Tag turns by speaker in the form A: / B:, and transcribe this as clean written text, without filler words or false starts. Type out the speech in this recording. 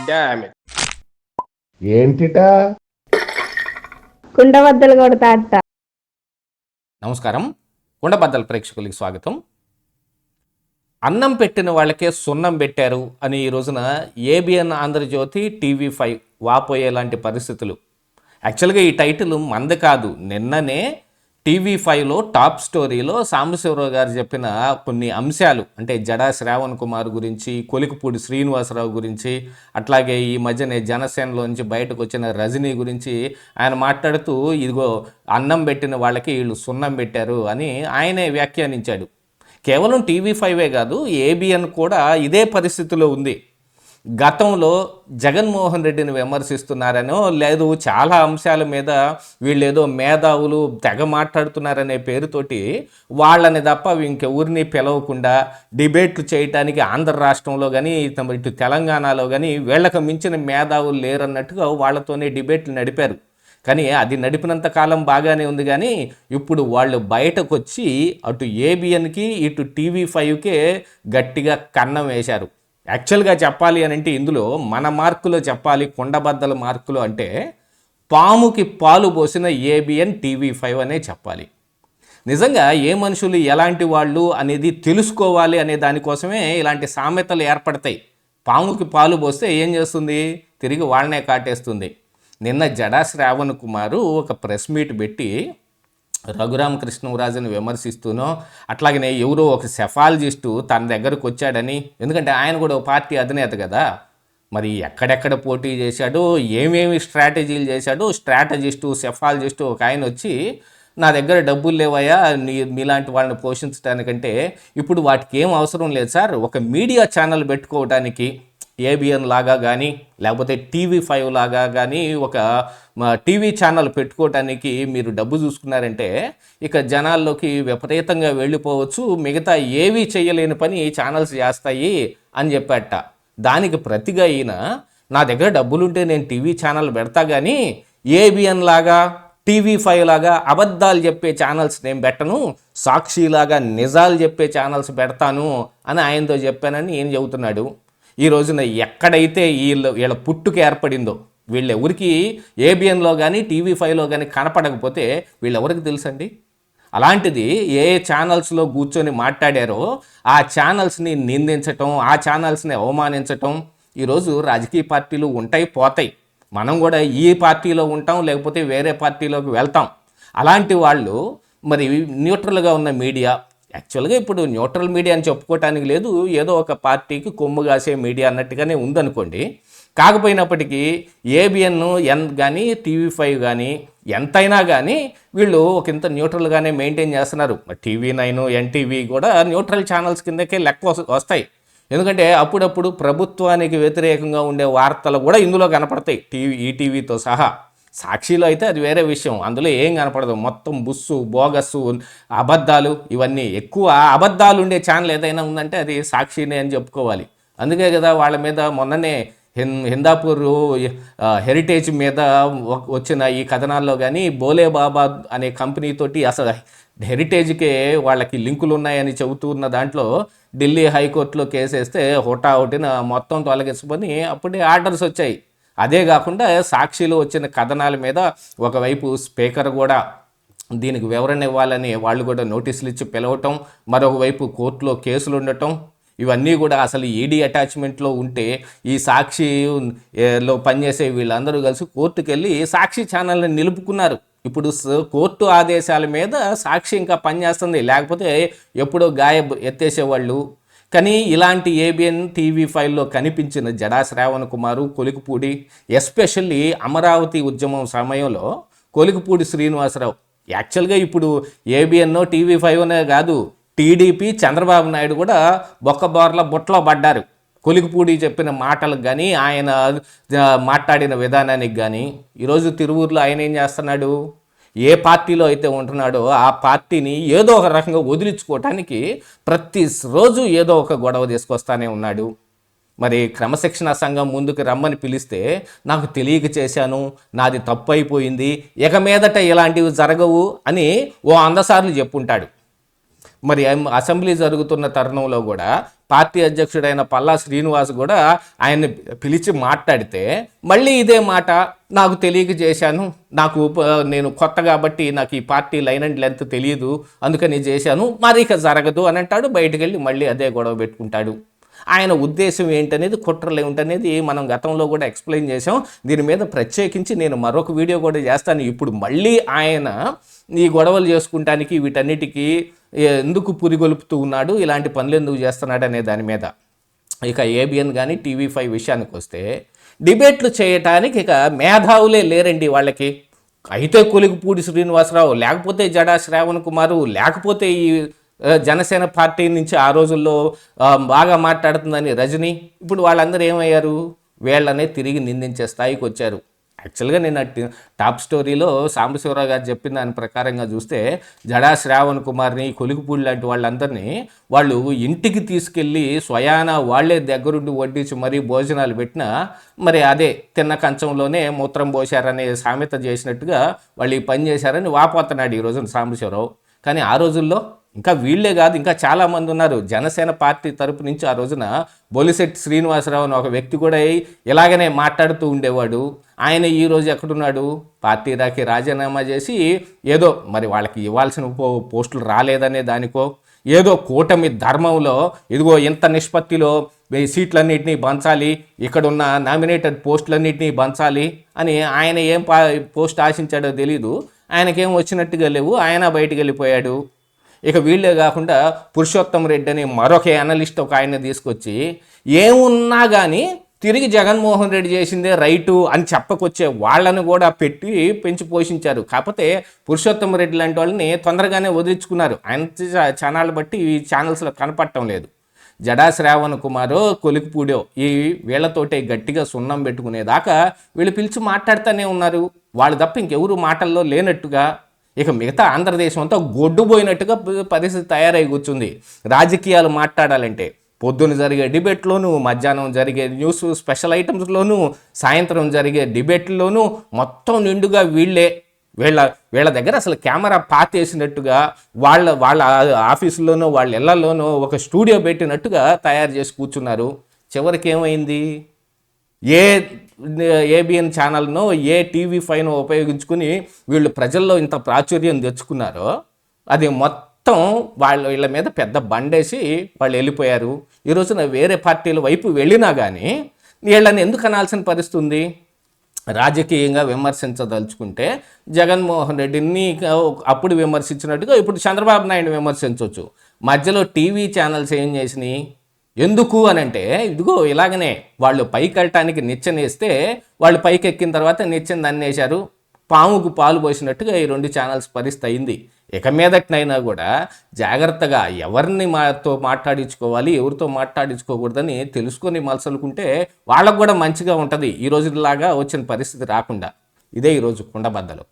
A: Damn it.
B: ఏంటిటా
C: కుండబద్దలు కొడతా అట్ట.
D: నమస్కారం, కుండబద్దల ప్రేక్షకులకి స్వాగతం. అన్నం పెట్టిన వాళ్ళకే సున్నం పెట్టారు అని ఈ రోజున ఏబిఎన్ ఆంధ్రజ్యోతి, టీవీ5 వాపోయేలాంటి పరిస్థితులు. యాక్చువల్గా ఈ టైటిల్ మంది కాదు, నిన్ననే టీవీ5లో టాప్ స్టోరీలో సాంబశివరావు గారు చెప్పిన కొన్ని అంశాలు, అంటే జడా శ్రావణ్ కుమార్ గురించి, కొలికిపూడి శ్రీనివాసరావు గురించి, అట్లాగే ఈ మధ్యనే జనసేనలోంచి బయటకు వచ్చిన రజనీ గురించి ఆయన మాట్లాడుతూ, ఇదిగో అన్నం పెట్టిన వాళ్ళకి వీళ్ళు సున్నం పెట్టారు అని ఆయనే వ్యాఖ్యానించాడు. కేవలం టీవీ5 కాదు, ఏబిఎన్ కూడా ఇదే పరిస్థితిలో ఉంది. గతంలో జగన్మోహన్ రెడ్డిని విమర్శిస్తున్నారనో, లేదు చాలా అంశాల మీద వీళ్ళేదో మేధావులు తెగ మాట్లాడుతున్నారనే పేరుతోటి వాళ్ళని తప్ప ఇంకెవరిని పిలవకుండా డిబేట్లు చేయటానికి ఆంధ్ర రాష్ట్రంలో కానీ ఇటు తెలంగాణలో కానీ వీళ్ళకి మించిన మేధావులు లేరన్నట్టుగా వాళ్ళతోనే డిబేట్లు నడిపారు. కానీ అది నడిపినంత కాలం బాగానే ఉంది, కానీ ఇప్పుడు వాళ్ళు బయటకు వచ్చి అటు ఏబిఎన్కి ఇటు టీవీ5కే గట్టిగా కన్నం వేశారు. యాక్చువల్గా చెప్పాలి అని అంటే, ఇందులో మన మార్కులో చెప్పాలి, కుండబద్దల మార్కులు అంటే పాముకి పాలు పోసిన ఏబిఎన్, టీవీ5 అనే చెప్పాలి. నిజంగా ఏ మనుషులు ఎలాంటి వాళ్ళు అనేది తెలుసుకోవాలి అనే దానికోసమే ఇలాంటి సామెతలు ఏర్పడతాయి. పాముకి పాలు పోస్తే ఏం చేస్తుంది? తిరిగి వాళ్ళనే కాటేస్తుంది. నిన్న జడా శ్రావణ్ కుమారు ఒక ప్రెస్ మీట్ పెట్టి రఘురామకృష్ణరాజుని విమర్శిస్తూనో, అట్లాగనే ఎవరో ఒక సెఫాలజిస్టు తన దగ్గరకు వచ్చాడని, ఎందుకంటే ఆయన కూడా ఒక పార్టీ అధినేత కదా, మరి ఎక్కడెక్కడ పోటీ చేశాడో, ఏమేమి స్ట్రాటజీలు చేశాడో, స్ట్రాటజిస్టు సెఫాలజిస్టు ఒక ఆయన వచ్చి, నా దగ్గర డబ్బులు లేవయ్యా మీలాంటి వాళ్ళని పోషించడానికంటే, ఇప్పుడు వాటికి ఏం అవసరం లేదు సార్, ఒక మీడియా ఛానల్ పెట్టుకోవడానికి ఏబిఎన్ లాగా కానీ లేకపోతే టీవీ5 లాగా కానీ ఒక టీవీ ఛానల్ పెట్టుకోవటానికి మీరు డబ్బు చూసుకున్నారంటే ఇక జనాల్లోకి విపరీతంగా వెళ్ళిపోవచ్చు, మిగతా ఏవి చేయలేని పని ఛానల్స్ చేస్తాయి అని చెప్పాట. దానికి ప్రతిగా ఈయన, నా దగ్గర డబ్బులుంటే నేను టీవీ ఛానల్ పెడతా కానీ ఏబిఎన్ లాగా టీవీ5 లాగా అబద్ధాలు చెప్పే ఛానల్స్ నేను పెట్టను, సాక్షిలాగా నిజాలు చెప్పే ఛానల్స్ పెడతాను అని ఆయనతో చెప్పానని ఈయన చెబుతున్నాడు. ఈ రోజున ఎక్కడైతే వీళ్ళ పుట్టుక ఏర్పడిందో, వీళ్ళెవరికి ఏబిఎన్లో కానీ టీవీ5లో కానీ కనపడకపోతే వీళ్ళెవరికి తెలుసండి? అలాంటిది ఏ ఛానల్స్లో కూర్చొని మాట్లాడారో ఆ ఛానల్స్ని నిందించటం, ఆ ఛానల్స్ని అవమానించటం. ఈరోజు రాజకీయ పార్టీలు ఉంటాయి, పోతాయి, మనం కూడా ఈ పార్టీలో ఉంటాం, లేకపోతే వేరే పార్టీలోకి వెళ్తాం. అలాంటి వాళ్ళు మరి న్యూట్రల్గా ఉన్న మీడియా, యాక్చువల్గా ఇప్పుడు న్యూట్రల్ మీడియా అని చెప్పుకోవటానికి లేదు, ఏదో ఒక పార్టీకి కొమ్ము కాసే మీడియా అన్నట్టుగానే ఉందనుకోండి. కాకపోయినప్పటికీ ఏబిఎన్ కానీ టీవీ5 కానీ ఎంతైనా కానీ వీళ్ళు ఒక ఇంత న్యూట్రల్గానే మెయింటైన్ చేస్తున్నారు. టీవీ9, ఎన్టీవీ కూడా న్యూట్రల్ ఛానల్స్ కిందకే లెక్క వస్తాయి. ఎందుకంటే అప్పుడప్పుడు ప్రభుత్వానికి వ్యతిరేకంగా ఉండే వార్తలు కూడా ఇందులో కనపడతాయి, ఈటీవీతో సహా. సాక్షిలో అయితే అది వేరే విషయం, అందులో ఏం కనపడదు, మొత్తం బుస్సు, బోగస్సు, అబద్ధాలు, ఇవన్నీ. ఎక్కువ అబద్ధాలు ఉండే ఛానల్ ఏదైనా ఉందంటే అది సాక్షినే అని చెప్పుకోవాలి. అందుకే కదా వాళ్ళ మీద మొన్ననే హిందాపూర్ హెరిటేజ్ మీద వచ్చిన ఈ కథనాల్లో కానీ బోలే బాబా అనే కంపెనీతోటి అసలు హెరిటేజ్కే వాళ్ళకి లింకులు ఉన్నాయని చెబుతున్న దాంట్లో ఢిల్లీ హైకోర్టులో కేసేస్తే హుటాహుటిన మొత్తం తొలగించుకొని అప్పుడే ఆర్డర్స్ వచ్చాయి. అదే కాకుండా సాక్షిలో వచ్చిన కథనాల మీద ఒకవైపు స్పీకర్ కూడా దీనికి వివరణ ఇవ్వాలని వాళ్ళు కూడా నోటీసులు ఇచ్చి పిలవటం, మరొకవైపు కోర్టులో కేసులు ఉండటం, ఇవన్నీ కూడా అసలు ఈడీ అటాచ్మెంట్లో ఉంటే ఈ సాక్షిలో పనిచేసే వీళ్ళందరూ కలిసి కోర్టుకు వెళ్ళి సాక్షి ఛానల్ని నిలుపుకున్నారు. ఇప్పుడు కోర్టు ఆదేశాల మీద సాక్షి ఇంకా పనిచేస్తుంది, లేకపోతే ఎప్పుడో ఎత్తేసేవాళ్ళు. కానీ ఇలాంటి ఏబిఎన్, టీవీ5లో కనిపించిన జడా శ్రావణ్ కుమారు, కొలికిపూడి, ఎస్పెషల్లీ అమరావతి ఉద్యమం సమయంలో కొలికిపూడి శ్రీనివాసరావు, యాక్చువల్గా ఇప్పుడు ఏబిఎన్, టీవీ5 కాదు, టీడీపీ చంద్రబాబు నాయుడు కూడా బొక్కబోర్ల బుట్టలో పడ్డారు. కొలికిపూడి చెప్పిన మాటలకు కానీ ఆయన మాట్లాడిన విధానానికి కానీ. ఈరోజు తిరువూరులో ఆయన ఏం చేస్తున్నాడు? ఏ పార్టీలో అయితే ఉంటున్నాడో ఆ పార్టీని ఏదో ఒక రకంగా వదిలించుకోవటానికి ప్రతిరోజు ఏదో ఒక గొడవ తీసుకొస్తానే ఉన్నాడు. మరి క్రమశిక్షణ సంఘం ముందుకు రమ్మని పిలిస్తే నాకు తెలియక చేశాను, నాది తప్పు అయిపోయింది, ఇక మీదట ఇలాంటివి జరగవు అని 100 సార్లు చెప్పుంటాడు. మరి అసెంబ్లీ జరుగుతున్న తరుణంలో కూడా పార్టీ అధ్యక్షుడైన పల్లా శ్రీనివాస్ కూడా ఆయన్ని పిలిచి మాట్లాడితే మళ్ళీ ఇదే మాట, నాకు తెలియక చేశాను, నేను కొత్త కాబట్టి నాకు ఈ పార్టీ లైన్ అండ్ లెంత్ తెలియదు అందుకని చేశాను, మరి ఇక జరగదు అని అంటాడు. బయటకు వెళ్ళి మళ్ళీ అదే గొడవ పెట్టుకుంటాడు. ఆయన ఉద్దేశం ఏంటనేది, కుట్రలు ఏమిటనేది మనం గతంలో కూడా ఎక్స్ప్లెయిన్ చేసాం. దీని మీద ప్రత్యేకించి నేను మరొక వీడియో కూడా చేస్తాను. ఇప్పుడు మళ్ళీ ఆయన ఈ గొడవలు చేసుకుంటానికి వీటన్నిటికీ ఎందుకు పురిగొలుపుతూ ఉన్నాడు, ఇలాంటి పనులు ఎందుకు చేస్తున్నాడు అనే దాని మీద. ఇక ఏబిఎన్ కానీ TV5 విషయానికి వస్తే డిబేట్లు చేయటానికి ఇక మేధావులే లేరండి వాళ్ళకి. అయితే కొలిగిపూడి శ్రీనివాసరావు, లేకపోతే జడా శ్రావణ్ కుమారు, లేకపోతే ఈ జనసేన పార్టీ నుంచి ఆ రోజుల్లో బాగా మాట్లాడుతుందని రజనీ, ఇప్పుడు వాళ్ళందరూ ఏమయ్యారు, వీళ్ళనే తిరిగి నిందించే స్థాయికి వచ్చారు. యాక్చువల్గా నేను టాప్ స్టోరీలో సాంబశివరావు గారు చెప్పిన దాని ప్రకారంగా చూస్తే జడా శ్రావణ్ కుమార్ని, కొలిగిపూడి లాంటి వాళ్ళందరినీ వాళ్ళు ఇంటికి తీసుకెళ్ళి స్వయాన వాళ్లే దగ్గరుండి వడ్డించి మరీ భోజనాలు పెట్టినా మరి అదే తిన్న కంచంలోనే మూత్రం పోశారనే సామెత చేసినట్టుగా వాళ్ళు ఈ పని చేశారని వాపోతున్నాడు ఈ రోజున సాంబశివరావు. కానీ ఆ రోజుల్లో ఇంకా వీళ్ళే కాదు, ఇంకా చాలామంది ఉన్నారు. జనసేన పార్టీ తరపు నుంచి ఆ రోజున బొలిశెట్టి శ్రీనివాసరావు అని ఒక వ్యక్తి కూడా ఇలాగనే మాట్లాడుతూ ఉండేవాడు. ఆయన ఈరోజు ఎక్కడున్నాడు, పార్టీకి రాజీనామా చేసి ఏదో మరి వాళ్ళకి ఇవ్వాల్సిన పోస్టులు రాలేదనే దానికో, ఏదో కూటమి ధర్మంలో ఇదిగో ఇంత నిష్పత్తిలో సీట్లన్నింటినీ పంచాలి, ఇక్కడున్న నామినేటెడ్ పోస్టులన్నింటినీ పంచాలి అని ఆయన ఏం పోస్ట్ ఆశించాడో తెలీదు. ఆయనకేం వచ్చినట్టుగా లేవు, ఆయన బయటికి వెళ్ళిపోయాడు. ఇక వీళ్ళే కాకుండా పురుషోత్తం రెడ్డి అని మరొక అనలిస్ట్ ఒక ఆయన తీసుకొచ్చి ఏమున్నా కానీ తిరిగి జగన్మోహన్ రెడ్డి చేసిందే రైటు అని చెప్పకొచ్చే వాళ్ళని కూడా పెట్టి పెంచి పోషించారు. కాకపోతే పురుషోత్తం రెడ్డి లాంటి వాళ్ళని తొందరగానే వదిలించుకున్నారు. ఆయన ఛానల్ బట్టి ఈ ఛానల్స్లో కనపడటం లేదు. జడా శ్రావణ్ కుమారో కొలికిపూడో ఈ వీళ్ళతోటే గట్టిగా సున్నం పెట్టుకునేదాకా వీళ్ళు పిలిచి మాట్లాడుతూనే ఉన్నారు. వాళ్ళు తప్ప ఇంకెవరు మాటల్లో లేనట్టుగా. ఇక మిగతా ఆంధ్రదేశం అంతా గొడ్డుపోయినట్టుగా పరిస్థితి తయారై కూర్చుంది. రాజకీయాలు మాట్లాడాలంటే పొద్దున జరిగే డిబేట్లోనూ, మధ్యాహ్నం జరిగే న్యూస్ స్పెషల్ ఐటమ్స్లోనూ, సాయంత్రం జరిగే డిబేట్లోనూ మొత్తం నిండుగా వీళ్ళ దగ్గర అసలు కెమెరా పాతేసినట్టుగా వాళ్ళ ఆఫీసుల్లోనో వాళ్ళ ఇళ్లలోనో ఒక స్టూడియో పెట్టినట్టుగా తయారు చేసి కూర్చున్నారు. చివరికి ఏమైంది, ఏబిఎన్ ఛానల్నో TV5నో ఉపయోగించుకుని వీళ్ళు ప్రజల్లో ఇంత ప్రాచుర్యం తెచ్చుకున్నారో అది మొత్తం వీళ్ళ మీద పెద్ద బండేసి వాళ్ళు వెళ్ళిపోయారు. ఈ రోజున వేరే పార్టీల వైపు వెళ్ళినా కానీ వీళ్ళని ఎందుకు అనాల్సిన పరిస్థితి ఉంది. రాజకీయంగా విమర్శించదలుచుకుంటే జగన్మోహన్ రెడ్డిని అప్పుడు విమర్శించినట్టుగా ఇప్పుడు చంద్రబాబు నాయుడు విమర్శించవచ్చు. మధ్యలో టీవీ ఛానల్స్ ఏం చేసినాయి, ఎందుకు అనంటే ఇదిగో ఇలాగనే వాళ్ళు పైకి వెళ్ళటానికి నిచ్చెనేస్తే వాళ్ళు పైకి ఎక్కిన తర్వాత నిచ్చెన దన్నేశారు. పాముకు పాలు పోసినట్టుగా ఈ 2 ఛానల్స్ పరిస్థితి అయింది. ఇక మీదటినైనా కూడా జాగ్రత్తగా ఎవరిని మాట్లాడించుకోవాలి, ఎవరితో మాట్లాడించుకోకూడదని తెలుసుకొని మలసలుకుంటే వాళ్ళకు కూడా మంచిగా ఉంటుంది. ఈ రోజులాగా వచ్చిన పరిస్థితి రాకుండా. ఇదే ఈరోజు కుండబద్దలు.